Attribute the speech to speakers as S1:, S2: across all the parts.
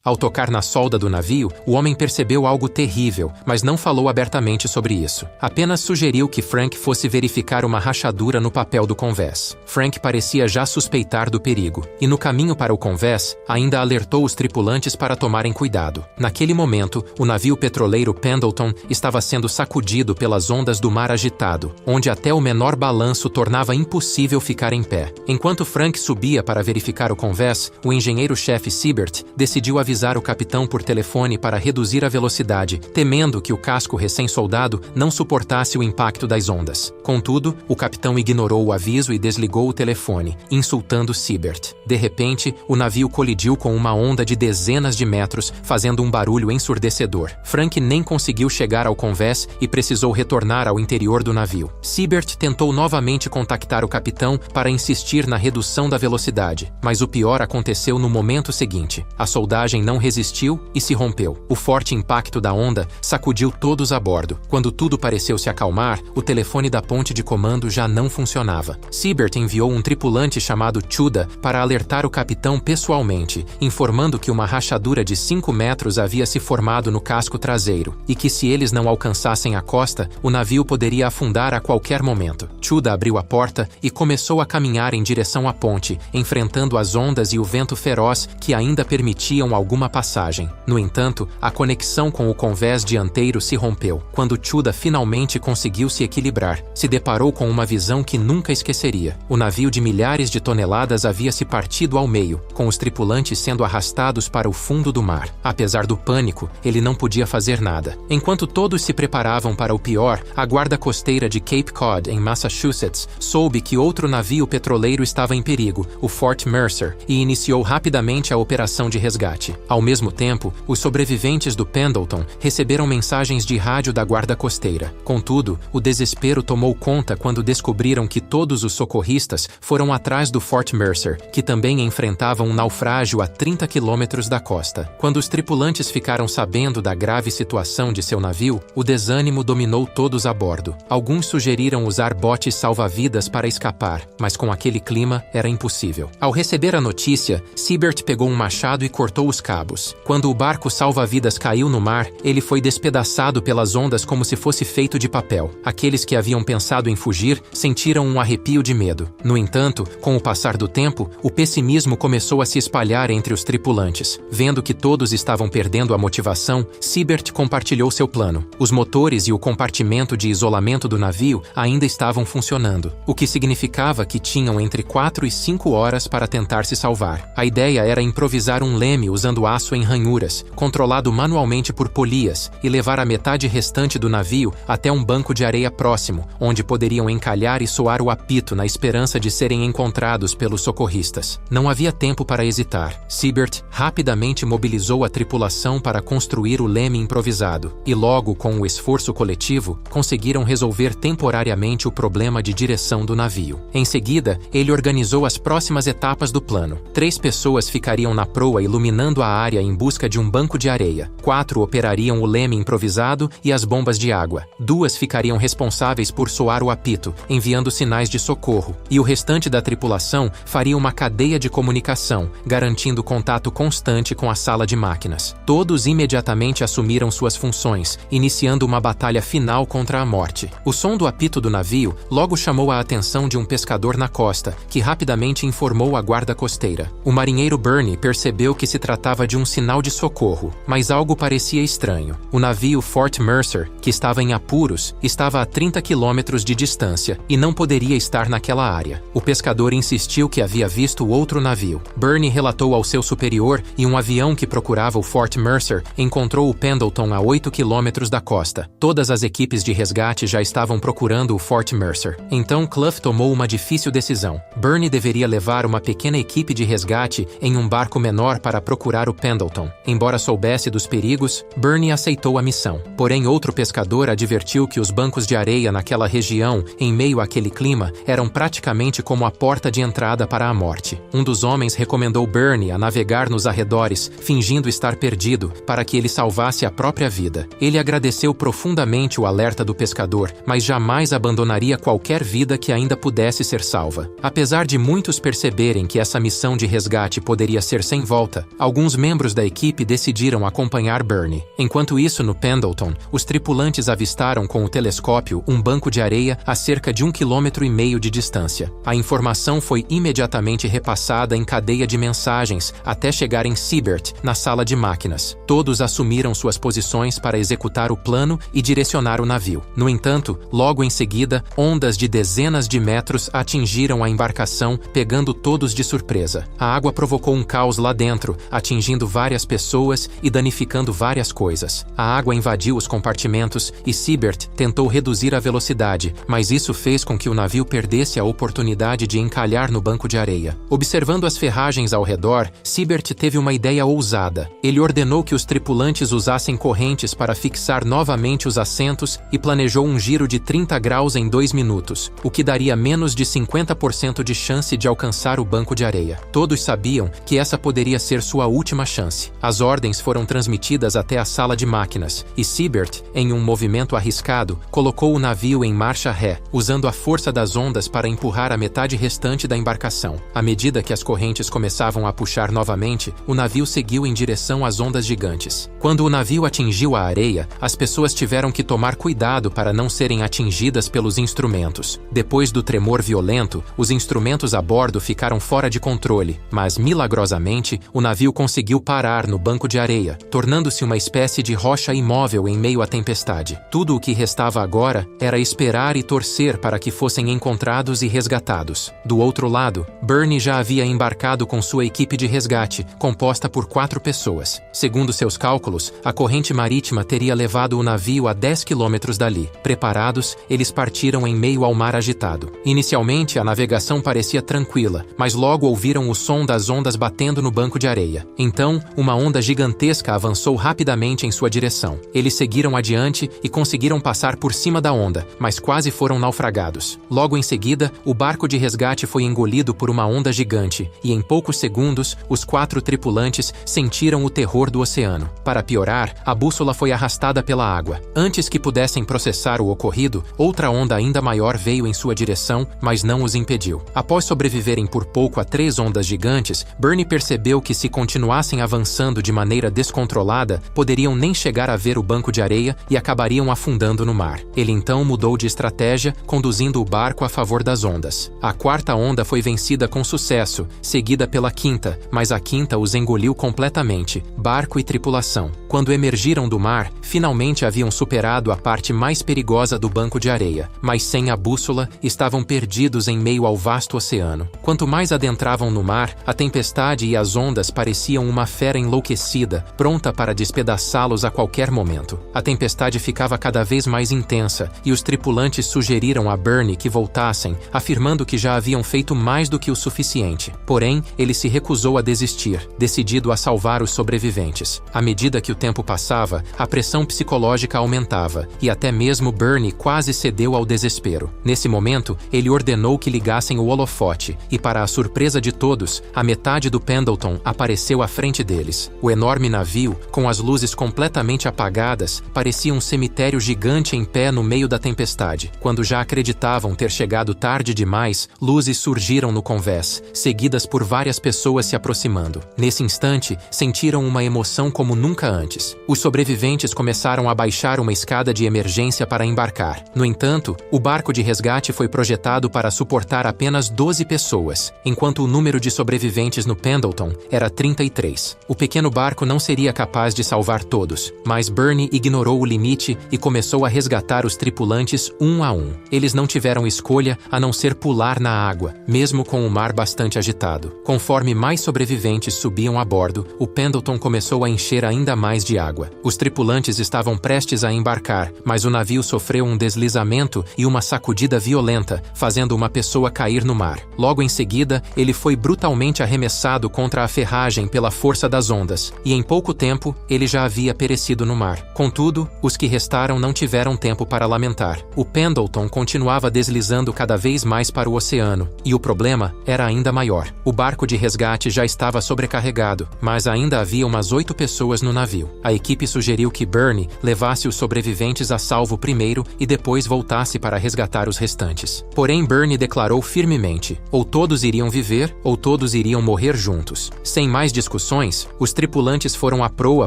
S1: Ao tocar na solda do navio, o homem percebeu algo terrível, mas não falou abertamente sobre isso. Apenas sugeriu que Frank fosse verificar uma rachadura no papel do convés. Frank parecia já suspeitar do perigo, e no caminho para o convés, ainda alertou os tripulantes para tomarem cuidado. Naquele momento, o navio petroleiro Pendleton estava sendo sacudido pelas ondas do mar agitado, onde até o menor balanço tornava impossível ficar em pé. Enquanto Frank subia para verificar o convés, o engenheiro-chefe Siebert decidiu avisar o capitão por telefone para reduzir a velocidade, temendo que o casco recém-soldado não suportasse o impacto das ondas. Contudo, o capitão ignorou o aviso e desligou o telefone, insultando Siebert. De repente, o navio colidiu com uma onda de dezenas de metros, fazendo um barulho ensurdecedor. Frank nem conseguiu chegar ao convés e precisou retornar ao interior do navio. Siebert tentou novamente contactar o capitão para insistir na redução da velocidade, mas o pior aconteceu no momento seguinte. A soldagem não resistiu e se rompeu. O forte impacto da onda sacudiu todos a bordo. Quando tudo pareceu se acalmar, o telefone da ponte de comando já não funcionava. Siebert enviou um tripulante chamado Chuda para alertar o capitão pessoalmente, informando que uma rachadura de 5 metros havia se formado no casco traseiro e que se eles não alcançassem a costa, o navio poderia afundar a qualquer momento. Chuda abriu a porta e começou a caminhar em direção à ponte, enfrentando as ondas e o vento feroz que ainda permitiam alguma passagem. No entanto, a conexão com o convés dianteiro se rompeu. Quando Chuda finalmente conseguiu se equilibrar, se deparou com uma visão que nunca esqueceria. O navio de milhares de toneladas havia se partido ao meio, com os tripulantes sendo arrastados para o fundo do mar. Apesar do pânico, ele não podia fazer nada. Enquanto todos se preparavam para o pior, a guarda costeira de Cape Cod, em Massachusetts, soube que outro navio petroleiro estava em perigo, o Fort Mercer, e iniciou rapidamente a operação de resgate. Ao mesmo tempo, os sobreviventes do Pendleton receberam mensagens de rádio da guarda costeira. Contudo, o desespero tomou conta quando descobriram que todos os socorristas foram atrás do Fort Mercer, que também enfrentava um naufrágio a 30 quilômetros da costa. Quando os tripulantes ficaram sabendo da grave situação de seu navio, o desânimo dominou todos a bordo. Alguns sugeriram usar botes salva-vidas para escapar, mas com aquele clima era impossível. Ao receber a notícia, Siebert pegou um machado e cortou os cabos. Quando o barco salva-vidas caiu no mar, ele foi despedaçado pelas ondas como se fosse feito de papel. Aqueles que haviam pensado em fugir sentiram um arrepio de medo. No entanto, com o passar do tempo, o pessimismo começou a se espalhar entre os tripulantes. Vendo que todos estavam perdendo a motivação, Siebert compartilhou seu plano. Os motores e o compartimento de isolamento do navio ainda estavam funcionando, o que significava que tinham entre 4 e 5 horas para tentar se salvar. A ideia era improvisar um leme usando aço em ranhuras, controlado manualmente por polias, e levar a metade restante do navio até um banco de areia próximo, onde poderiam encalhar e soar o apito na esperança de serem encontrados pelos socorristas. Não havia tempo para hesitar. Siebert rapidamente mobilizou a tripulação para construir o leme improvisado, e logo, com o esforço coletivo, conseguiram resolver temporariamente o problema de direção do navio. Em seguida, ele organizou as próximas etapas do plano. 3 pessoas ficariam na proa iluminando a área em busca de um banco de areia. 4 operariam o leme improvisado e as bombas de água. 2 ficariam responsáveis por soar o apito, enviando sinais de socorro, e o restante da tripulação faria uma cadeia de comunicação, garantindo contato constante com a sala de máquinas. Todos imediatamente assumiram suas funções, iniciando uma batalha final contra a morte. O som do apito do navio logo chamou a atenção de um pescador na costa, que rapidamente informou a guarda costeira. O marinheiro Bernie percebeu que se tratava de um sinal de socorro, mas algo parecia estranho. O navio Fort Mercer, que estava em apuros, estava a 30 quilômetros de distância e não poderia estar naquela área. O pescador insistiu que havia visto outro navio. Bernie relatou ao seu superior e um avião que procurava o Fort Mercer encontrou o Pendleton a 8 quilômetros da costa. Todas as equipes de resgate já estavam procurando o Fort Mercer. Então Clough tomou uma difícil decisão. Bernie deveria levar uma pequena equipe de resgate em um barco menor para procurar o Pendleton. Embora soubesse dos perigos, Bernie aceitou a missão. Porém, outro pescador advertiu que os bancos de areia naquela região, em meio àquele clima, eram praticamente como a porta de entrada para a morte. Um dos homens recomendou Bernie a navegar nos arredores, fingindo estar perdido, para que ele salvasse a própria vida. Ele agradeceu profundamente o alerta do pescador, mas jamais abandonaria qualquer vida que ainda pudesse ser salva. Apesar de muitos perceberem que essa missão de resgate poderia ser sem volta, alguns Alguns membros da equipe decidiram acompanhar Bernie. Enquanto isso, no Pendleton, os tripulantes avistaram com o telescópio um banco de areia a cerca de 1,5 km de distância. A informação foi imediatamente repassada em cadeia de mensagens até chegar em Seabird, na sala de máquinas. Todos assumiram suas posições para executar o plano e direcionar o navio. No entanto, logo em seguida, ondas de dezenas de metros atingiram a embarcação, pegando todos de surpresa. A água provocou um caos lá dentro, atingindo várias pessoas e danificando várias coisas. A água invadiu os compartimentos e Seabird tentou reduzir a velocidade, mas isso fez com que o navio perdesse a oportunidade de encalhar no banco de areia. Observando as ferragens ao redor, Seabird teve uma ideia ousada. Ele ordenou que os tripulantes usassem correntes para fixar novamente os assentos e planejou um giro de 30 graus em 2 minutos, o que daria menos de 50% de chance de alcançar o banco de areia. Todos sabiam que essa poderia ser sua última chance. As ordens foram transmitidas até a sala de máquinas, e Seabird, em um movimento arriscado, colocou o navio em marcha ré, usando a força das ondas para empurrar a metade restante da embarcação. À medida que as correntes começavam a puxar novamente, o navio seguiu em direção às ondas gigantes. Quando o navio atingiu a areia, as pessoas tiveram que tomar cuidado para não serem atingidas pelos instrumentos. Depois do tremor violento, os instrumentos a bordo ficaram fora de controle, mas milagrosamente, o navio conseguiu parar no banco de areia, tornando-se uma espécie de rocha imóvel em meio à tempestade. Tudo o que restava agora era esperar e torcer para que fossem encontrados e resgatados. Do outro lado, Bernie já havia embarcado com sua equipe de resgate, composta por 4 pessoas. Segundo seus cálculos, a corrente marítima teria levado o navio a 10 quilômetros dali. Preparados, eles partiram em meio ao mar agitado. Inicialmente, a navegação parecia tranquila, mas logo ouviram o som das ondas batendo no banco de areia. Então, uma onda gigantesca avançou rapidamente em sua direção. Eles seguiram adiante e conseguiram passar por cima da onda, mas quase foram naufragados. Logo em seguida, o barco de resgate foi engolido por uma onda gigante, e em poucos segundos, os 4 tripulantes sentiram o terror do oceano. Para piorar, a bússola foi arrastada pela água. Antes que pudessem processar o ocorrido, outra onda ainda maior veio em sua direção, mas não os impediu. Após sobreviverem por pouco a 3 ondas gigantes, Bernie percebeu que se continuassem avançando de maneira descontrolada, poderiam nem chegar a ver o banco de areia e acabariam afundando no mar. Ele então mudou de estratégia, conduzindo o barco a favor das ondas. A 4ª onda foi vencida com sucesso, seguida pela 5ª, mas a 5ª os engoliu completamente, barco e tripulação. Quando emergiram do mar, finalmente haviam superado a parte mais perigosa do banco de areia, mas sem a bússola, estavam perdidos em meio ao vasto oceano. Quanto mais adentravam no mar, a tempestade e as ondas pareciam uma fera enlouquecida, pronta para despedaçá-los a qualquer momento. A tempestade ficava cada vez mais intensa, e os tripulantes sugeriram a Bernie que voltassem, afirmando que já haviam feito mais do que o suficiente. Porém, ele se recusou a desistir, decidido a salvar os sobreviventes. À medida que o tempo passava, a pressão psicológica aumentava, e até mesmo Bernie quase cedeu ao desespero. Nesse momento, ele ordenou que ligassem o holofote, e para a surpresa de todos, a metade do Pendleton apareceu à frente deles. O enorme navio, com as luzes completamente apagadas, parecia um cemitério gigante em pé no meio da tempestade. Quando já acreditavam ter chegado tarde demais, luzes surgiram no convés, seguidas por várias pessoas se aproximando. Nesse instante, sentiram uma emoção como nunca antes. Os sobreviventes começaram a baixar uma escada de emergência para embarcar. No entanto, o barco de resgate foi projetado para suportar apenas 12 pessoas, enquanto o número de sobreviventes no Pendleton era 33. O pequeno barco não seria capaz de salvar todos, mas Bernie ignorou o limite e começou a resgatar os tripulantes um a um. Eles não tiveram escolha a não ser pular na água, mesmo com o mar bastante agitado. Conforme mais sobreviventes subiam a bordo, o Pendleton começou a encher ainda mais de água. Os tripulantes estavam prestes a embarcar, mas o navio sofreu um deslizamento e uma sacudida violenta, fazendo uma pessoa cair no mar. Logo em seguida, ele foi brutalmente arremessado contra a ferragem pela força das ondas, e em pouco tempo, ele já havia perecido no mar. Contudo, os que restaram não tiveram tempo para lamentar. O Pendleton continuava deslizando cada vez mais para o oceano, e o problema era ainda maior. O barco de resgate já estava sobrecarregado, mas ainda havia umas 8 pessoas no navio. A equipe sugeriu que Bernie levasse os sobreviventes a salvo primeiro e depois voltasse para resgatar os restantes. Porém, Bernie declarou firmemente: ou todos iriam viver, ou todos iriam morrer juntos. Sem mais discussões, emoções, os tripulantes foram à proa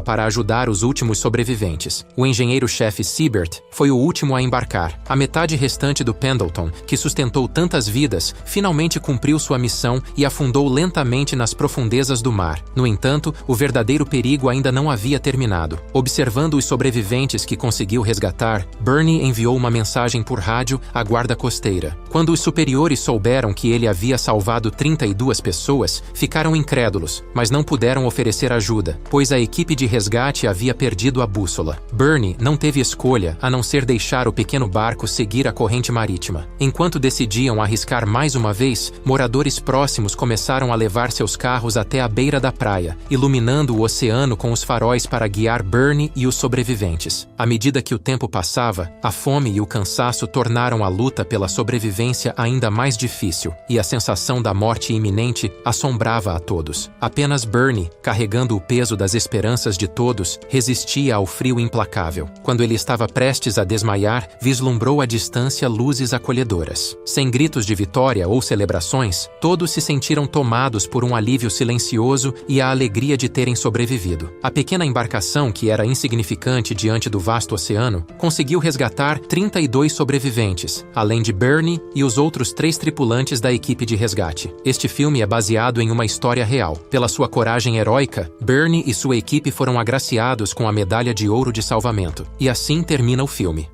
S1: para ajudar os últimos sobreviventes. O engenheiro-chefe Siebert foi o último a embarcar. A metade restante do Pendleton, que sustentou tantas vidas, finalmente cumpriu sua missão e afundou lentamente nas profundezas do mar. No entanto, o verdadeiro perigo ainda não havia terminado. Observando os sobreviventes que conseguiu resgatar, Bernie enviou uma mensagem por rádio à guarda costeira. Quando os superiores souberam que ele havia salvado 32 pessoas, ficaram incrédulos, mas não puderam oferecer ajuda, pois a equipe de resgate havia perdido a bússola. Bernie não teve escolha a não ser deixar o pequeno barco seguir a corrente marítima. Enquanto decidiam arriscar mais uma vez, moradores próximos começaram a levar seus carros até a beira da praia, iluminando o oceano com os faróis para guiar Bernie e os sobreviventes. À medida que o tempo passava, a fome e o cansaço tornaram a luta pela sobrevivência ainda mais difícil, e a sensação da morte iminente assombrava a todos. Apenas Bernie, carregando o peso das esperanças de todos, resistia ao frio implacável. Quando ele estava prestes a desmaiar, vislumbrou à distância luzes acolhedoras. Sem gritos de vitória ou celebrações, todos se sentiram tomados por um alívio silencioso e a alegria de terem sobrevivido. A pequena embarcação, que era insignificante diante do vasto oceano, conseguiu resgatar 32 sobreviventes, além de Bernie e os outros 3 tripulantes da equipe de resgate. Este filme é baseado em uma história real. Pela sua coragem heróica, Bernie e sua equipe foram agraciados com a Medalha de Ouro de Salvamento. E assim termina o filme.